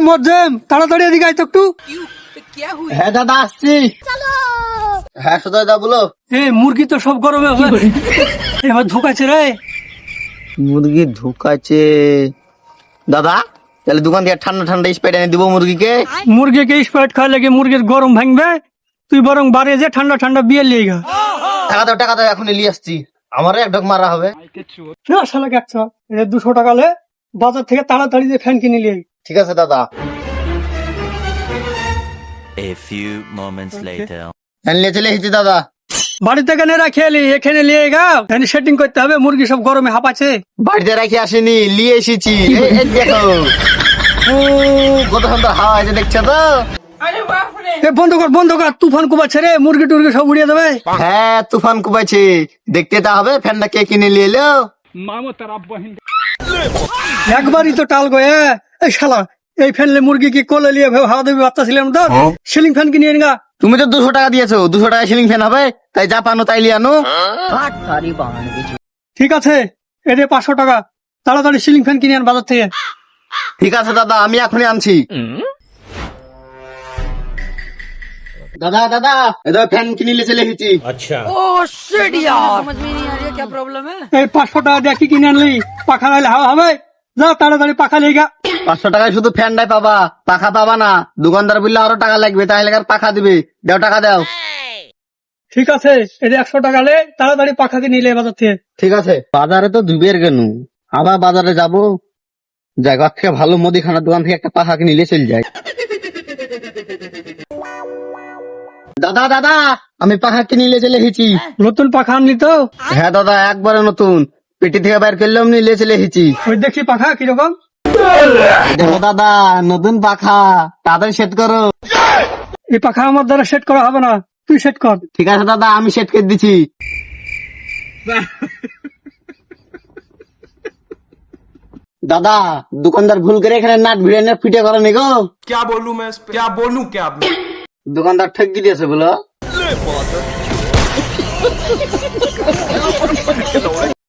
মজ্জেম, তাড়াতাড়ি এদিকে আয় তো একটু। হ্যাঁ দাদা আসছি। হ্যাঁ সুজয় দা বলো। মুরগি তো সব গরমে হবে, এবার ঢুকাচ্ছে রে। মুরগি ঢুকাচ্ছে দাদা, তাহলে দোকান থেকে ঠান্ডা ঠান্ডা স্প্রাইট এনে দিব মুরগিকে। মুরগিকে স্প্রাইট খাওয়া লাগে মুরগির গরম ভাঙবে, তুই বরং বাড়ি যে ঠান্ডা ঠান্ডা বিয়ে লিয়ে গা। টাকা দাও এখন নিয়ে আসছি, আমারও এক ঢোক মারা হবে। শালা গেছে 200 টাকা লে বাজার থেকে তাড়াতাড়ি যে ফ্যান কিনে লিয়ে। ঠিক আছে দাদা। A few moments later. Fan নিয়ে চলে এসেছি দাদা। বাড়িতে কেন রাখে এলি, এখানে লিয়ে গা, ফ্যান সেটিং করতে হবে, মুরগি সব গরমে হাঁপাচ্ছে। বাড়িতে রাখি আসেনি, নিয়ে এসেছি। এই দেখো কত সুন্দর হাওয়া আছে, দেখছো তো? বন্ধ কর, তুফান কুবাচ্ছে রে, মুরগি টুরগি সব উড়িয়ে দেবে। হ্যাঁ তুফান কুবাইছে, দেখতে তা হবে। ফ্যানটা কে কিনে নিয়ে এলো? একবারই তো টাল গো। এই শালা এই ফ্যানলে মুরগি কি কোলে লিয়ে হাওয়া দেবে বাচ্চা ছিলাম তো, সিলিং ফ্যান কিনে এনে গা। তুমি তো 200 টাকা দিয়েছো, 200 টাকা সিলিং ফ্যান হবে, তাই যা পানো তাই লিয়ে আনো। ঠিক আছে, এটা 500 টাকা, তাড়াতাড়ি সিলিং ফ্যান কিনে আন বাজার থেকে। ঠিক আছে দাদা, আমি এখনই আনছি। দাদা দাদা এবার ফ্যান কিনে নিয়ে চলে এসেছি। এই 500 টাকা দিয়ে কি কিনে আনলি? পাখা নাইলে হাওয়া হবে, যা তাড়াতাড়ি পাখা লিয়ে গা। 500 টাকায় শুধু ফ্যানটাই পাবা, পাখা পাবা না। দোকানদার বললে আরো টাকা লাগবে, তাহলে আর পাখা দিবে। দাও টাকা দাও। ঠিক আছে, এটা 100 টাকা লে, তাড়াতাড়ি পাখা কিনে নিলে বাজার থেকে। ঠিক আছে। বাজারে তো দুবের গেল, আবার বাজারে যাবো, জায়গা থেকে ভালো মুদিখানার দোকান থেকে একটা পাখা কিনে নিয়ে চলে যায়। দাদা দাদা আমি পাখা কিনে নিয়ে চলে এসেছি। নতুন পাখা আনলি তো? হ্যাঁ দাদা, একবারে নতুন, পেটি থেকে বাইর করলাম, নিয়ে চলে এসেছি। ওই দেখি পাখা কিরকম। দেখো দাদা, নতুন পাখা, তাড়াতাড়ি সেট করো। এই পাখা আমার দ্বারা সেট করা হবে না, তুই সেট কর। ঠিক আছে দাদা, আমি সেট করে দিচ্ছি। দাদা দোকানদার ভুল করে এখানে নাট ভিড়ে ফিটে করে নি গো। क्या बोलूं मैं इस पे? क्या बोलूं क्या अब मैं? দোকানদার ঠকি দিয়েছে বলো।